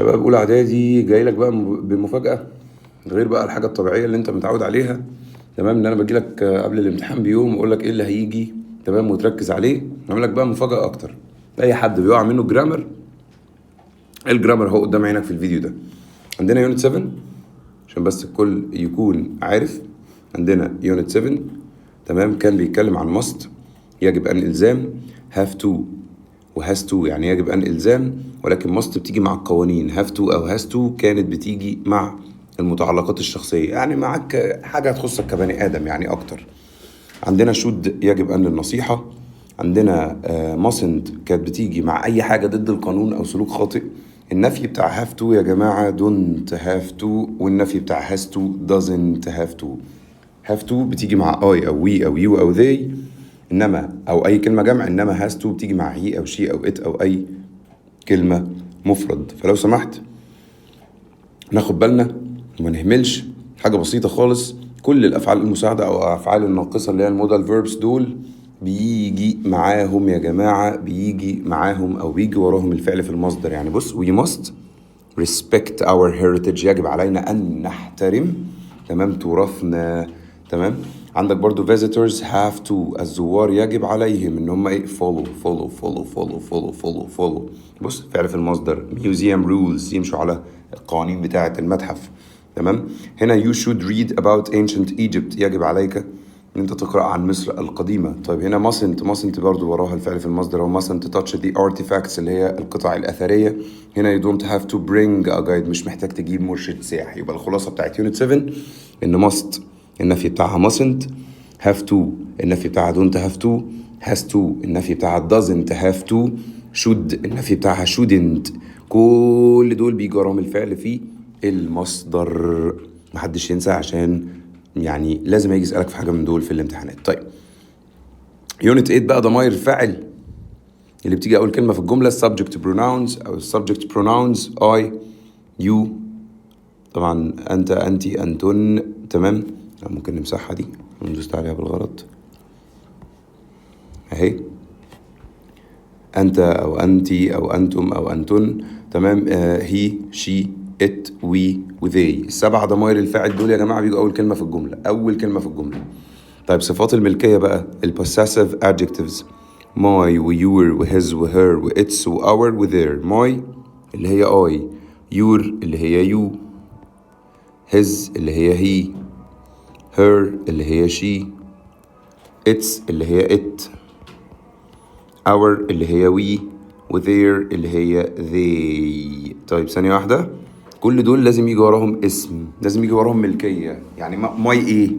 شباب اولى اعدادي جاي لك بقى بمفاجاه، غير بقى الحاجه الطبيعيه اللي انت متعود عليها. تمام، ان انا باجي لك قبل الامتحان بيوم واقول لك ايه اللي هيجي، تمام، وتركز عليه. نعمل لك بقى مفاجاه اكتر. اي حد بيقع منه جرامر، الجرامر اهو قدام عينك في الفيديو ده. عندنا يونت 7 عشان بس الكل يكون عارف. عندنا يونت 7، تمام، كان بيتكلم عن must، يجب ان الزام، have to وهاز تو، يعني يجب ان الزام، ولكن ماست بتيجي مع القوانين. هاف تو او هاز تو كانت بتيجي مع المتعلقات الشخصيه، يعني معاك حاجه تخصك كبني ادم يعني اكتر. عندنا شود يجب ان للنصيحه. عندنا ماسنت كانت بتيجي مع اي حاجه ضد القانون او سلوك خاطئ. النفي بتاع هاف تو يا جماعه دونت هاف تو، والنفي بتاع هاز تو دازنت هاف تو. هاف تو بتيجي مع اي او وي او يو او they، انما او اي كلمه جمع، انما هاز تو بتيجي مع هي او شي او ات او اي كلمه مفرد. فلو سمحت ناخد بالنا وما نهملش حاجه بسيطه خالص. كل الافعال المساعده او الافعال الناقصه اللي هي المودال فيربس دول بيجي معاهم يا جماعه، بيجي معاهم او بيجي وراهم الفعل في المصدر. يعني بص، we must respect our heritage، يجب علينا ان نحترم، تمام، تراثنا. تمام. عندك برضو visitors have to، الزوار يجب عليهم ان هم ايه، follow. بص، فعل في المصدر. museum rules، يمشوا على القوانين بتاعة المتحف. تمام. هنا you should read about ancient Egypt، يجب عليك ان انت تقرأ عن مصر القديمة. طيب هنا mustn't برضو وراها الفعل في المصدر، هو mustn't touch the artifacts اللي هي القطع الأثرية. هنا you don't have to bring a guide، مش محتاج تجيب مرشد سياحي. يبقى الخلاصة بتاعت يونت 7 ان must النفي بتاعها mustn't، have to النفي بتاعها don't have to، has to النفي بتاعها doesn't have to، should النفي بتاعها shouldn't. كل دول بيجي وراهم الفعل في المصدر، محدش ينسى، عشان يعني لازم يجي يسألك في حاجة من دول في الامتحانات. طيب يونت 8 بقى ضمائر الفاعل اللي بتيجي أول كلمة في الجملة. subject pronouns أو subject pronouns I you، طبعا أنت أنتي أنتن. تمام. ممكن نمسحها دي، ندوس عليها بالغلط أهي. أنت أو أنتي أو أنتم أو أنتن. تمام. هي شي it we وذي. السبع ضمائر الفاعل دول يا جماعة بيجوا أول كلمة في الجملة، أول كلمة في الجملة. طيب صفات الملكية بقى، possessive adjectives my ويور وhis وher وits وour وtheir. my اللي هي I، your اللي هي you، his اللي هي he، her اللي هي she، its اللي هي it، our اللي هي we، وtheir اللي هي they. طيب ثانية واحدة، كل دول لازم يجي وراهم اسم، لازم يجي وراهم ملكية. يعني my ايه،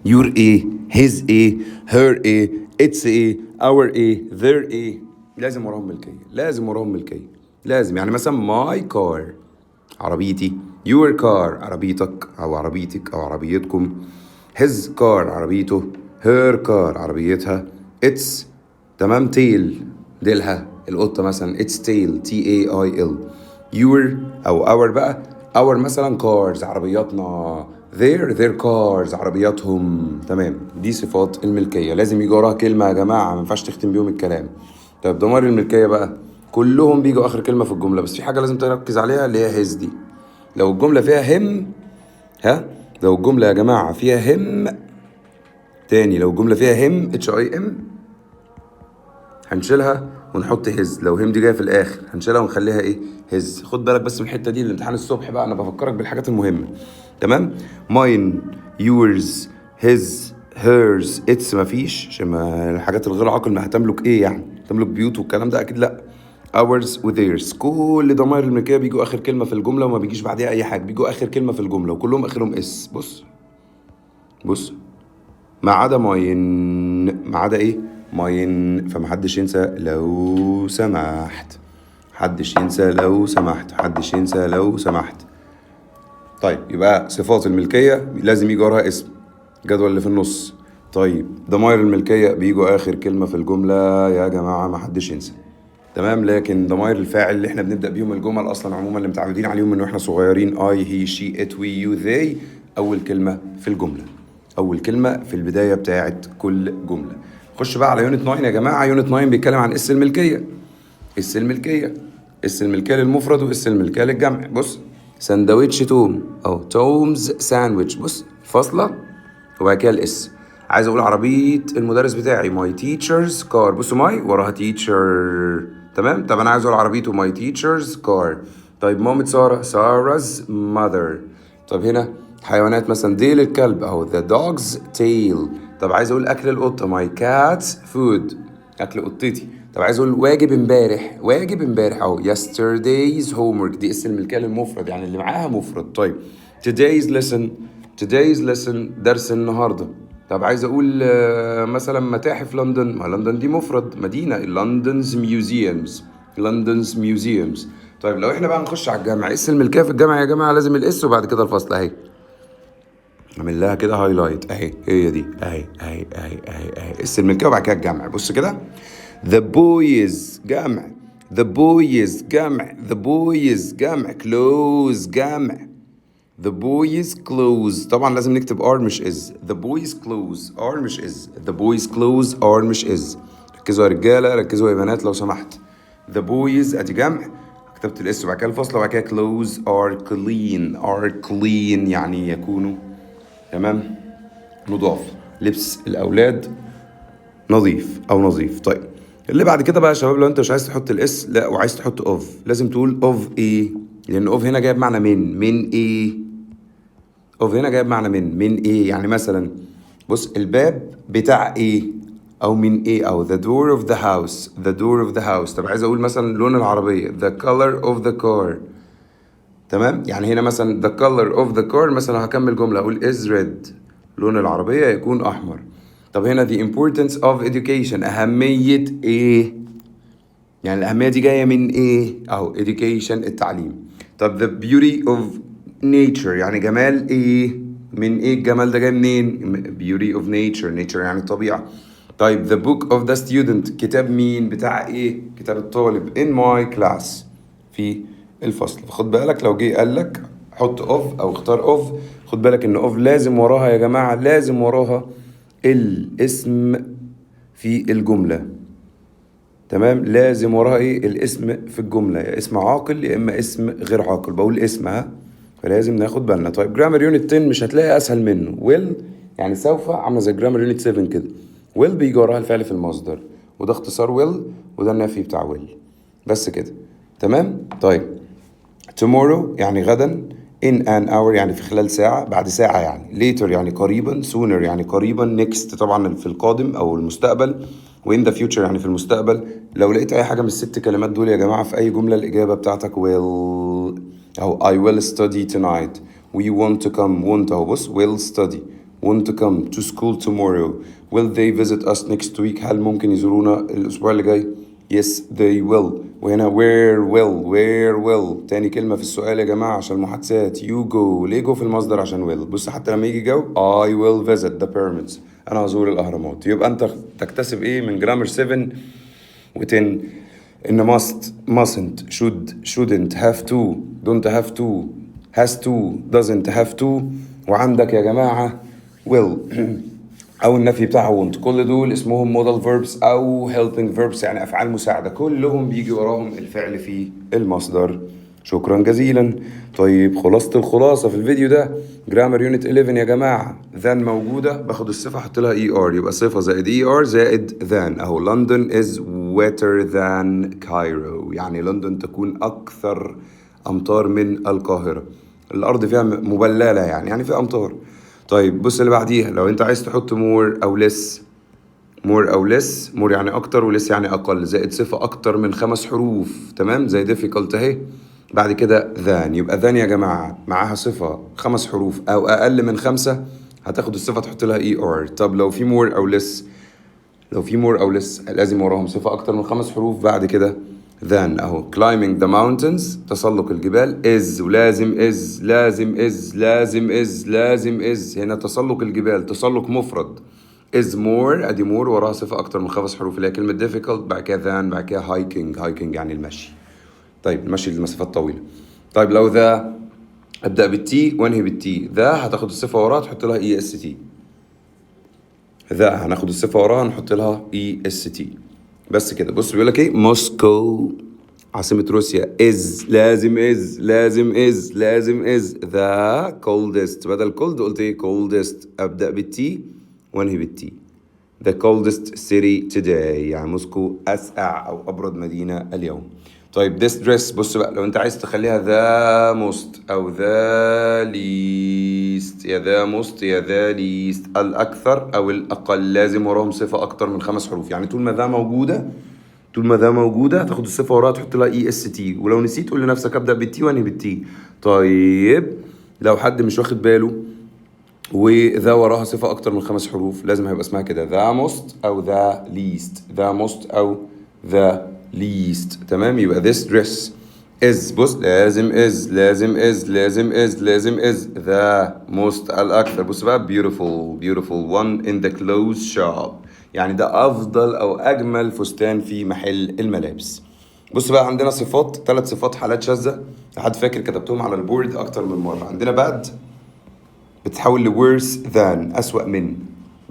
your ايه، his ايه، her ايه، its ايه، our ايه، their ايه، لازم وراهم ملكية، لازم وراهم ملكية، لازم. يعني مثلا my car عربيتي، your car عربيتك أو عربيتك أو عربيتكم، his car عربيته، her car عربيتها، its تمام tail ديلها القطة مثلا، its tail tail. your أو our بقى، our مثلا cars عربياتنا، their cars عربياتهم. تمام. دي صفات الملكية، لازم يجي وراها كلمة يا جماعة، ما ينفعش تختم بيهم الكلام. طيب ضمائر الملكية بقى كلهم بيجوا آخر كلمة في الجملة، بس في حاجة لازم تركز عليها اللي هي his دي. لو الجملة فيها هم، لو الجملة يا جماعة فيها هم، تاني لو الجملة فيها هم HIM هنشيلها ونحط his. لو هم دي جاية في الآخر هنشيلها ونخليها إيه، his. خد بالك بس من الحتة دي، الامتحان الصبح بقى أنا بفكرك بالحاجات المهمة. تمام. mine yours his hers its مفيش، عشان ما الحاجات الغير عاقل ما هتملك إيه يعني، تملك بيوت والكلام ده أكيد لأ. ours و theirs، كل ضمائر الملكية بيجوا آخر كلمة في الجملة وما بيجيش بعدها أي حاجة، بيجوا آخر كلمة في الجملة وكلهم آخرهم اس. بص ما عدا ماين، ما عدا ايه، ماين. فمحدش ينسى لو سمحت، محدش ينسى لو سمحت، محدش ينسى لو سمحت. طيب يبقى صفات الملكية لازم يجي وراها اسم، الجدول اللي في النص. طيب ضمائر الملكية بيجوا آخر كلمة في الجملة يا جماعة، محدش ينسى. تمام. لكن ضمائر الفاعل اللي احنا بنبدأ بيهم الجمل أصلا عموما، اللي متعودين عليهم من واحنا صغيرين، I he she it we you they، أول كلمة في الجملة، أول كلمة في البداية بتاعت كل جملة. خش بقى على يونت 9 يا جماعة. يونت 9 بيتكلم عن اس الملكية. اس الملكية اس الملكية للمفرد واس الملكية للجمع. بص سندوتش توم او تومز ساندويتش، بص فاصلة وبعد كده الاس. عايز اقول عربية المدرس بتاعي ماي تيتشرز كار، بصوا ماي وراها تيتشر، تمام. طب انا عايز اقول عربيته ماي تيتشرز كار. طيب مامة سارة سارah's mother. طب هنا حيوانات مثلا ديل الكلب اهو the dog's tail. طب عايز اقول اكل القطة my cat's food، اكل قطتي. طب عايز اقول واجب امبارح، واجب امبارح اهو yesterday's homework، دي اسم الملكية للمفرد يعني اللي معاها مفرد. طيب today's lesson، today's lesson درس النهارده. طب عايز اقول مثلا متاحف لندن، ما لندن دي مفرد مدينة، لندن's museums، لندن's museums. طيب لو احنا بقى نخش على الجامع، اسم الملكية في الجامع يا جماعة لازم الاس وبعد كده الفصل اهي. اعمل لها كده هايلايت اهي، هي دي اهي اسم الملكية وبعد كده الجامع. بص كده the boys جمع، the boys جمع، the boys جمع، close جمع، the boys close. طبعا لازم نكتب are مش is. the boys close are مش is. the boys close are مش is. ركزوا يا رجالة، ركزوا يا بنات لو سمحت. the boys ادي جمع، كتبت الاس وبعد كده الفصل وبعد كده close are clean، are clean يعني يكونوا تمام نضاف، لبس الأولاد نظيف أو نظيف. طيب اللي بعد كده بقى يا شباب، لو أنت مش عايز تحط الإس لا وعايز تحط أوف، لازم تقول أوف إيه، لأن أوف هنا جايب معنى من إيه. أوف هنا جايب معنى من إيه. يعني مثلا بص الباب بتاع إيه أو من إيه، أو the door of the house، the door of the house. طب عايز أقول مثلا لون العربية the color of the car، تمام. يعني هنا مثلا the color of the car، مثلا هكمل جملة أقول is red، لون العربية يكون أحمر. طب هنا the importance of education، أهمية إيه، يعني الأهمية دي جاية من إيه أهو education التعليم. طب the beauty of nature يعني جمال إيه، من إيه الجمال ده جاي منين، beauty of nature، nature يعني الطبيعة. طيب the book of the student كتاب مين بتاع إيه، كتاب الطالب in my class في الفصل. فخد بالك لو جه قال لك حط اوف او اختار اوف، خد بالك ان اوف لازم وراها يا جماعة، لازم وراها الاسم في الجملة، تمام. لازم وراها ايه الاسم في الجملة، يا اسم عاقل يا اما اسم غير عاقل، بقول اسم ها، فلازم ناخد بالنا. طيب جرامر يونت 10 مش هتلاقي اسهل منه. ويل يعني سوف، عامله زي جرامر يونت 7 كده. ويل بيجي وراها الفعل في المصدر، وده اختصار ويل وده النفي بتاع ويل، بس كده تمام. طيب tomorrow يعني غدا، in an hour يعني في خلال ساعة، بعد ساعة يعني later يعني قريبا، sooner يعني قريبا، next طبعا في القادم أو المستقبل، و in the future يعني في المستقبل. لو لقيت أي حاجة من الست كلمات دول يا جماعة في أي جملة الإجابة بتاعتك will أو I will study tonight، we want to come، want أهو بص will study، want to come to school tomorrow، will they visit us next week، هل ممكن يزورونا الأسبوع اللي جاي، yes they will. وهنا where will تاني كلمة في السؤال يا جماعة عشان المحادثات you go، ليه go في المصدر عشان will. بص حتى لما يجي جاوب I will visit the pyramids، أنا هزور الأهرامات. يبقى أنت تكتسب إيه من جرامر 7 و10؟ إن mustn't shouldn't have to don't have to has to doesn't have to، وعندك يا جماعة will او النفي بتاعها won't. كل دول اسمهم modal verbs او helping verbs يعني افعال مساعده، كلهم بيجي وراهم الفعل في المصدر. شكرا جزيلا. طيب خلاصه الخلاصه في الفيديو ده جرامر يونت 11 يا جماعه، than موجوده باخد الصفه احط لها er، يبقى صفه زائد er زائد than. اهو London is wetter than Cairo، يعني لندن تكون اكثر امطار من القاهره، الارض فيها مبلله يعني في امطار. طيب بص اللي بعديها، لو انت عايز تحط more او less، more او less، more يعني اكتر ولس يعني اقل، زائد صفة اكتر من 5 حروف، تمام زي difficult اهي. بعد كده than، يبقى than يا جماعة معاها صفة 5 حروف او اقل من 5 هتاخد الصفة تحط لها er. طب لو في more او less، لو في more او less لازم وراهم صفة اكتر من 5 حروف. بعد كده than اهو climbing the mountains تسلق الجبال is، ولازم is لازم is هنا تسلق الجبال تسلق مفرد is more، ادي more وراها صفة اكتر من 5 حروف اللي هي كلمة difficult. بعد كده than، بعد كده hiking يعني المشي، طيب المشي للمسافات طويلة. طيب لو ذا ابدأ بالتي وانهي بالتي، ذا هتاخد الصفة وراها تحط لها اي اس تي، ذا هناخد الصفة وراها نحط لها اي اس تي، بس كده. بص بيقول لك ايه موسكو عاصمة روسيا is، لازم is the coldest. بدل cold قلت ايه coldest، أبدأ بالتي وانهي بالتي. the coldest city today، يعني موسكو أسقع أو أبرد مدينة اليوم. طيب this dress، بص بقى لو أنت عايز تخليها the most أو the least، يا the most يا the least، الأكثر أو الأقل، لازم وراهم صفة أكتر من 5 حروف. يعني طول ما ذا موجودة هتاخد الصفة وراها تحط لها اي اس تي، ولو نسيت قول لنفسك ابدأ بالتي وانهي بالتي. طيب لو حد مش واخد باله وذا وراها صفة أكتر من 5 حروف، لازم هيبقى اسمها كده the most أو the least، the most أو the least. تمام، يبقى this dress is، بص لازم is the most الأكثر. بص بقى beautiful one in the clothes shop، يعني ده أفضل أو أجمل فستان في محل الملابس. بص بقى عندنا صفات، 3 صفات حالات شاذة، لحد فاكر كتبتهم على البورد أكتر من مرة. عندنا bad بتتحول ل worse than، أسوأ من.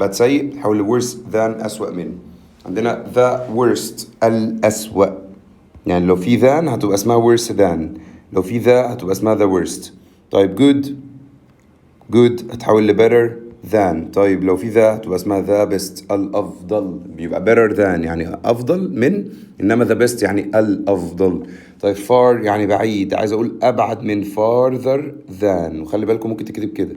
bad سيء بتتحول ل worse than، أسوأ من. عندنا the worst الأسوأ، يعني لو في than هتبقى اسمها worse than، لو في the هتبقى اسمها the worst. طيب good هتحول ل better than. طيب لو في the هتبقى اسمها the best الأفضل، بيبقى better than يعني أفضل من، إنما the best يعني الأفضل. طيب far يعني بعيد، عايز أقول أبعد من farther than، وخلي بالكم ممكن تكتب كده،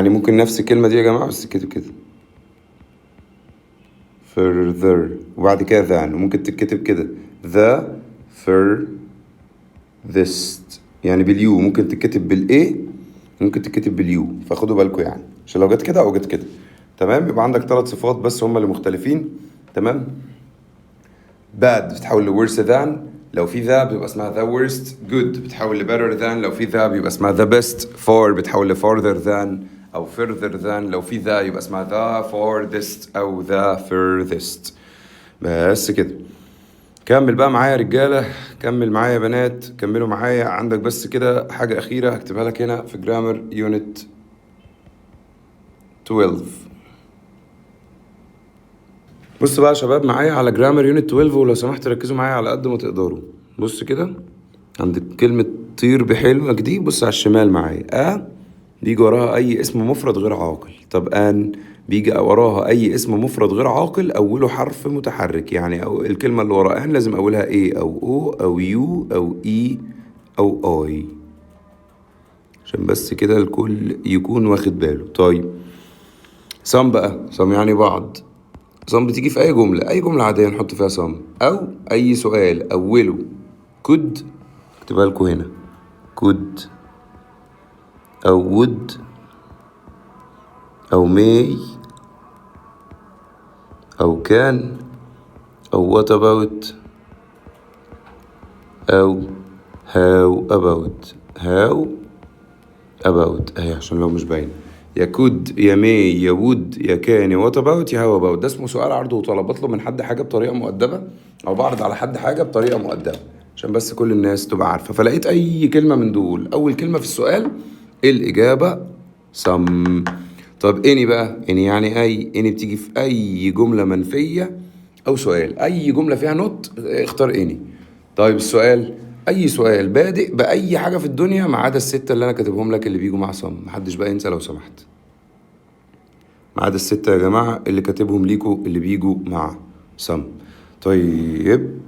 ممكن نفس الكلمة دي يا جماعة بس تكتب كده further وبعد كده than، وممكن تتكتب كده the furthest يعني باليو، ممكن تتكتب بالايه، ممكن تتكتب باليو، فخدوا بالكم يعني عشان لو جت كده او جت كده. تمام، يبقى عندك 3 صفات بس هم اللي مختلفين. تمام، bad بتتحول ل worse than لو في ذا بيبقى اسمها the worst. good بتتحول ل better than لو في ذا بيبقى اسمها the best. far بتتحول ل farther than أو further than لو في ذا يبقى اسمها the farthest أو the furthest. بس كده. كمل بقى معايا يا رجالة، كمل معايا يا بنات، كملوا معايا. عندك بس كده حاجة أخيرة هكتبها لك هنا في جرامر يونت 12. بص بقى يا شباب معايا على جرامر يونت 12، ولو سمحت ركزوا معايا على قد ما تقدروا. بص كده عندك كلمة طير بحلمك دي، بص على الشمال معايا. بيجي وراها أي اسم مفرد غير عاقل. طب أن بيجي وراها أي اسم مفرد غير عاقل أوله حرف متحرك، يعني أو الكلمة اللي وراها أن لازم أولها إيه أو أو أو يو أو إي أو آي، عشان بس كده الكل يكون واخد باله. طيب صم بقى، صم يعني بعض. صم بتيجي في أي جملة عادية نحط فيها صم، أو أي سؤال أوله could، اكتبها لكم هنا could أو would أو may أو كان أو what about أو how about أهي عشان لو مش باين، يا could يا may يا would يا كان يا what about يا how about. ده اسمه سؤال عرض وطلب، بطلب من حد حاجة بطريقة مؤدبة أو بعرض على حد حاجة بطريقة مؤدبة عشان بس كل الناس تبقى عارفة. فلقيت أي كلمة من دول أول كلمة في السؤال الإجابة some. طب اني بقى، اني يعني اني بتيجي في اي جملة منفية او سؤال، اي جملة فيها نوت اختار اني. طيب السؤال اي سؤال بادئ باي حاجة في الدنيا ما عدا ال6 اللي انا كاتبهم لك اللي بيجوا مع صم، محدش بقى ينسى لو سمحت، ما عدا ال6 يا جماعة اللي كاتبهم ليكوا اللي بيجوا مع صم. طيب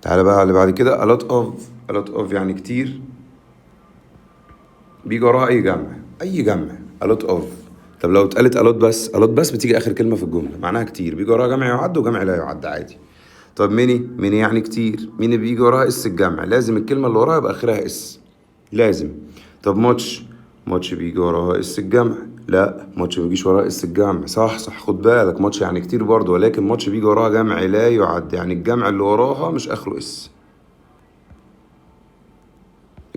تعالى بقى اللي بعد كده a lot of يعني كتير، بيجي وراها اي جمع a lot of. طب لو اتقالت a lot بس بتيجي اخر كلمة في الجملة معناها كتير، بيجي وراها جمع يعد وجمع لا يعد عادي. طب ميني يعني كتير، ميني بيجي وراها اس الجمع، لازم الكلمة اللي وراها يبقى اخرها اس لازم. طب ماتش بيجي وراها اس الجمع، لا ماتش ما بيجيش وراها اس الجمع. صح خد بالك، ماتش يعني كتير برضه، ولكن ماتش بيجي وراها جمع لا يعد، يعني الجمع اللي وراها مش اخره اس،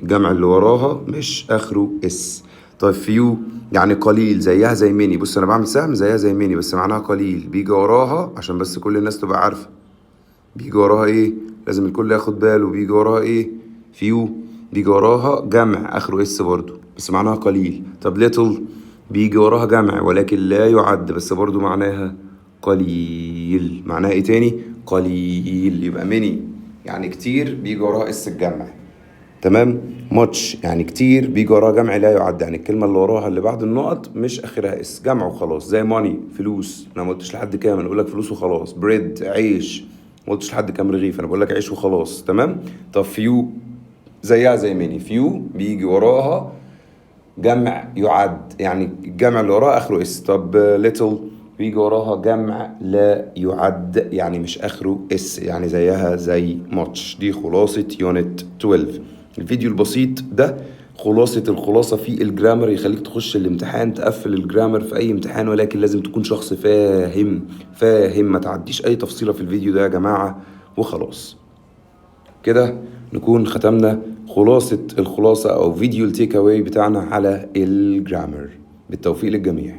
الجمع اللي وراها مش اخره اس. طيب فيو يعني قليل، زيها زي ميني، بص انا بعمل سهم زيها زي ميني بس معناها قليل، بيجي وراها عشان بس كل الناس تبقى عارفة بيجي وراها ايه، لازم الكل ياخد باله بيجي وراها ايه. فيو بيجي وراها جمع اخره اس برضو بس معناها قليل. طب ليتل بيجي وراها جمع ولكن لا يعد بس برضو معناها قليل، معناها ايه تاني قليل. يبقى ميني يعني كتير بيجي وراها اس الجمع. تمام. much يعني كتير بيجي وراها جمع لا يعد، يعني الكلمة اللي وراها اللي بعد النقط مش آخرها اس، جمع وخلاص. زي money فلوس، أنا ما قلتش لحد كام، أنا بقول لك فلوس وخلاص. bread عيش، ما قلتش لحد كام رغيف، أنا بقول لك عيش وخلاص. تمام. طب few زيها زي many، few بيجي وراها جمع يعد، يعني الجمع اللي وراها آخره اس. طب little بيجي وراها جمع لا يعد، يعني مش آخره اس، يعني زيها زي much. دي خلاصة يونت 12. الفيديو البسيط ده خلاصة الخلاصة في الجرامر، يخليك تخش الامتحان تقفل الجرامر في أي امتحان، ولكن لازم تكون شخص فاهم فاهم، ما تعديش أي تفصيلة في الفيديو ده يا جماعة وخلاص. كده نكون ختمنا خلاصة الخلاصة أو فيديو التيك أواي بتاعنا على الجرامر. بالتوفيق للجميع.